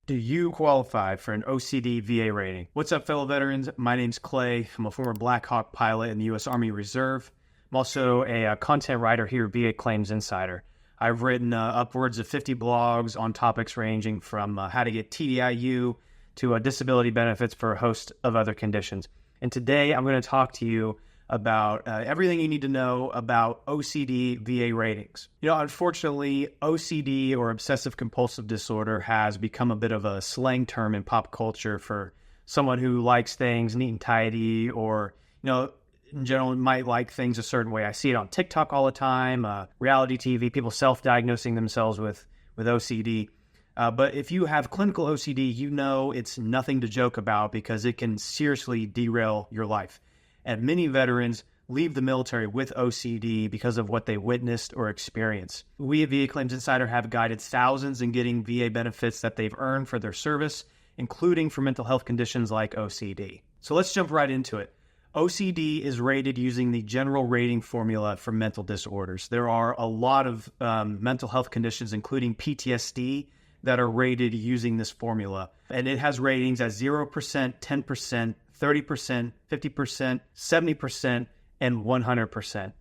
Do you qualify for an OCD VA rating? What's up, fellow veterans? My name's Clay. I'm a former Black Hawk pilot in the U.S. Army Reserve. I'm also a content writer here at VA Claims Insider. I've written upwards of 50 blogs on topics ranging from how to get TDIU to disability benefits for a host of other conditions. And today I'm going to talk to you about everything you need to know about OCD VA ratings. You know, unfortunately, OCD or Obsessive Compulsive Disorder has become a bit of a slang term in pop culture for someone who likes things neat and tidy, or, you know, in general might like things a certain way. I see it on TikTok all the time, reality TV, people self-diagnosing themselves with OCD. But if you have clinical OCD, you know it's nothing to joke about because it can seriously derail your life. And many veterans leave the military with OCD because of what they witnessed or experienced. We at VA Claims Insider have guided thousands in getting VA benefits that they've earned for their service, including for mental health conditions like OCD. So let's jump right into it. OCD is rated using the general rating formula for mental disorders. There are a lot of mental health conditions, including PTSD, that are rated using this formula. And it has ratings at 0%, 10%, 30%, 50%, 70%, and 100%.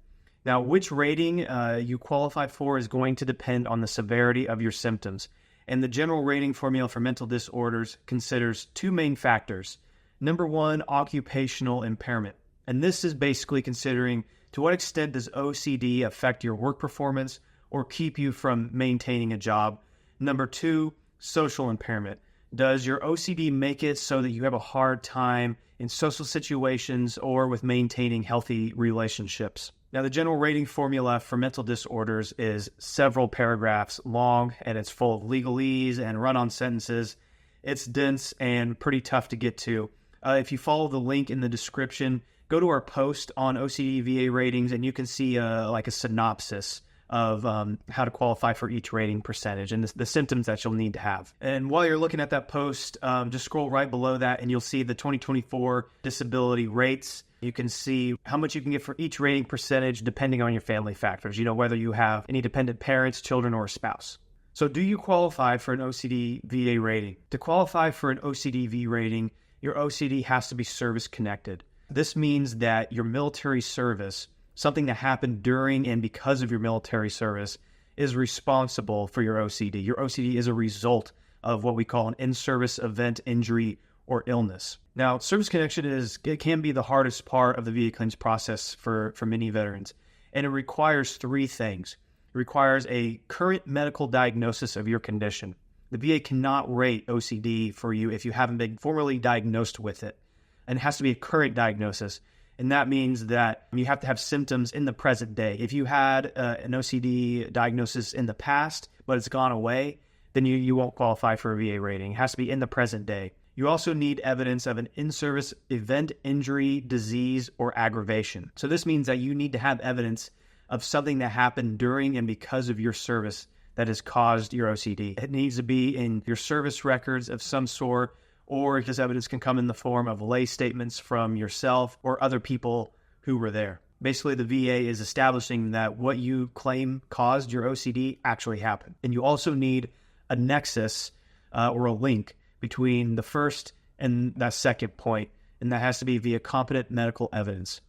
Now, which rating you qualify for is going to depend on the severity of your symptoms. And the general rating formula for mental disorders considers two main factors. Number one, occupational impairment. And this is basically considering to what extent does OCD affect your work performance or keep you from maintaining a job. Number two, social impairment. Does your OCD make it so that you have a hard time in social situations or with maintaining healthy relationships? Now, the general rating formula for mental disorders is several paragraphs long, and it's full of legalese and run-on sentences. It's dense and pretty tough to get to. If you follow the link in the description, go to our post on OCD VA ratings, and you can see like a synopsis of how to qualify for each rating percentage and the symptoms that you'll need to have. And while you're looking at that post, just scroll right below that and you'll see the 2024 disability rates. You can see how much you can get for each rating percentage depending on your family factors, you know, whether you have any dependent parents, children, or a spouse. So do you qualify for an OCD VA rating? To qualify for an OCD VA rating, your OCD has to be service connected. This means that your military service, something that happened during and because of your military service, is responsible for your OCD. Your OCD is a result of what we call an in-service event, injury, or illness. Now, service connection it can be the hardest part of the VA claims process for many veterans, and it requires three things. It requires a current medical diagnosis of your condition. The VA cannot rate OCD for you if you haven't been formally diagnosed with it, and it has to be a current diagnosis. And that means that you have to have symptoms in the present day. If you had an OCD diagnosis in the past, but it's gone away, then you won't qualify for a VA rating. It has to be in the present day. You also need evidence of an in-service event, injury, disease, or aggravation. So this means that you need to have evidence of something that happened during and because of your service that has caused your OCD. It needs to be in your service records of some sort, or this evidence can come in the form of lay statements from yourself or other people who were there. Basically, the VA is establishing that what you claim caused your OCD actually happened. And you also need a nexus or a link between the first and that second point, and that has to be via competent medical evidence.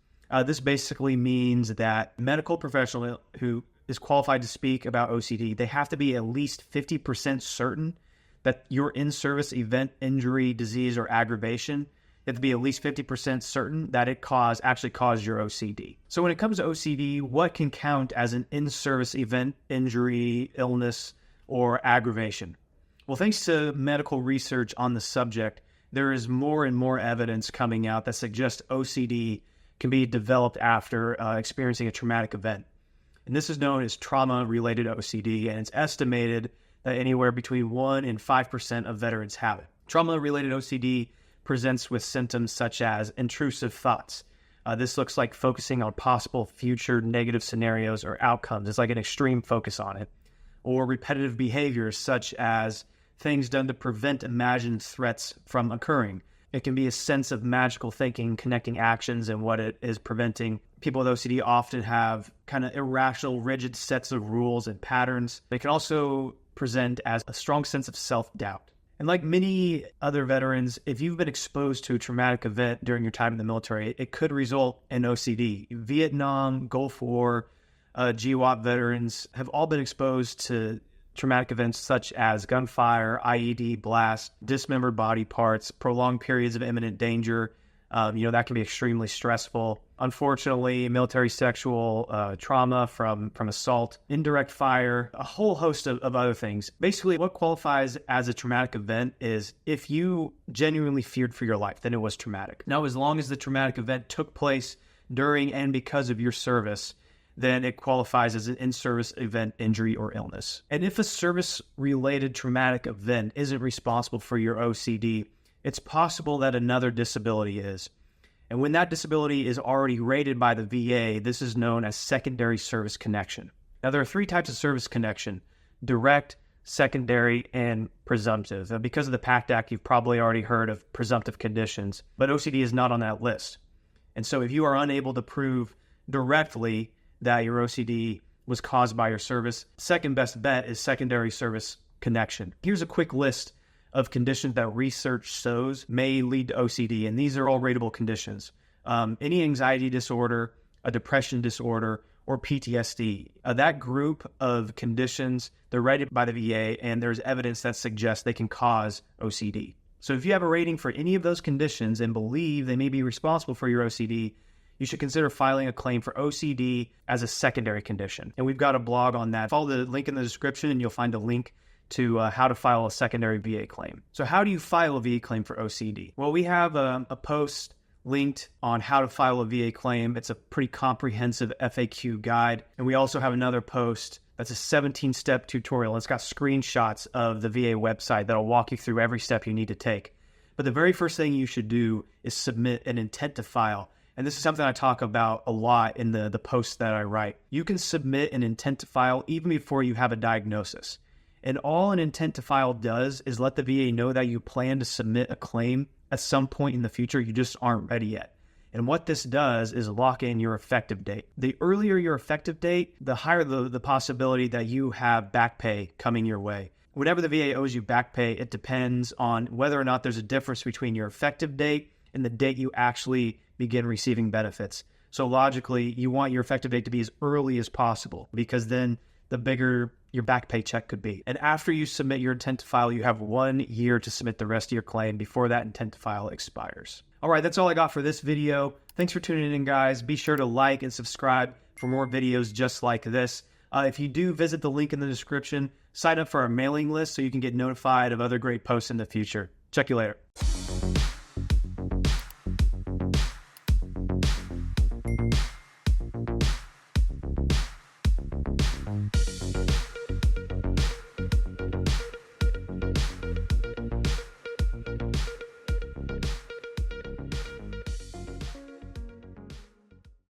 This basically means that medical professional who is qualified to speak about OCD, they have to be at least 50% certain that your in-service event, injury, disease, or aggravation, you have to be at least 50% certain that it actually caused your OCD. So when it comes to OCD, what can count as an in-service event, injury, illness, or aggravation? Well, thanks to medical research on the subject, there is more and more evidence coming out that suggests OCD can be developed after experiencing a traumatic event. And this is known as trauma-related OCD, and it's estimated that anywhere between 1% and 5% of veterans have it. Trauma-related OCD presents with symptoms such as intrusive thoughts. This looks like focusing on possible future negative scenarios or outcomes. It's like an extreme focus on it. Or repetitive behaviors such as things done to prevent imagined threats from occurring. It can be a sense of magical thinking, connecting actions and what it is preventing. People with OCD often have kind of irrational, rigid sets of rules and patterns. They can also present as a strong sense of self-doubt. And like many other veterans, if you've been exposed to a traumatic event during your time in the military, it could result in OCD. Vietnam, Gulf War, GWOP veterans have all been exposed to traumatic events such as gunfire, IED blast, dismembered body parts, prolonged periods of imminent danger. That can be extremely stressful. Unfortunately, military sexual trauma from assault, indirect fire, a whole host of other things. Basically, what qualifies as a traumatic event is if you genuinely feared for your life, then it was traumatic. Now, as long as the traumatic event took place during and because of your service, then it qualifies as an in-service event, injury, or illness. And if a service-related traumatic event isn't responsible for your OCD, it's possible that another disability is. And when that disability is already rated by the VA, this is known as secondary service connection. Now, there are three types of service connection: direct, secondary, and presumptive. Now, because of the PACT Act, you've probably already heard of presumptive conditions, but OCD is not on that list. And so if you are unable to prove directly that your OCD was caused by your service, second best bet is secondary service connection. Here's a quick list of conditions that research shows may lead to OCD, and these are all rateable conditions. Any anxiety disorder, a depression disorder, or PTSD. That group of conditions, they're rated by the VA, and there's evidence that suggests they can cause OCD. So if you have a rating for any of those conditions and believe they may be responsible for your OCD, you should consider filing a claim for OCD as a secondary condition. And we've got a blog on that. Follow the link in the description and you'll find a link to how to file a secondary VA claim. So how do you file a VA claim for OCD? Well, we have a post linked on how to file a VA claim. It's a pretty comprehensive FAQ guide. And we also have another post that's a 17-step tutorial. It's got screenshots of the VA website that'll walk you through every step you need to take. But the very first thing you should do is submit an intent to file. And this is something I talk about a lot in the posts that I write. You can submit an intent to file even before you have a diagnosis. And all an intent to file does is let the VA know that you plan to submit a claim at some point in the future. You just aren't ready yet. And what this does is lock in your effective date. The earlier your effective date, the higher the possibility that you have back pay coming your way. Whenever the VA owes you back pay, it depends on whether or not there's a difference between your effective date and the date you actually begin receiving benefits. So logically, you want your effective date to be as early as possible, because then the bigger your back pay check could be. And after you submit your intent to file, you have 1 year to submit the rest of your claim before that intent to file expires. All right, that's all I got for this video. Thanks for tuning in, guys. Be sure to like and subscribe for more videos just like this. If you do visit the link in the description, sign up for our mailing list so you can get notified of other great posts in the future. Check you later.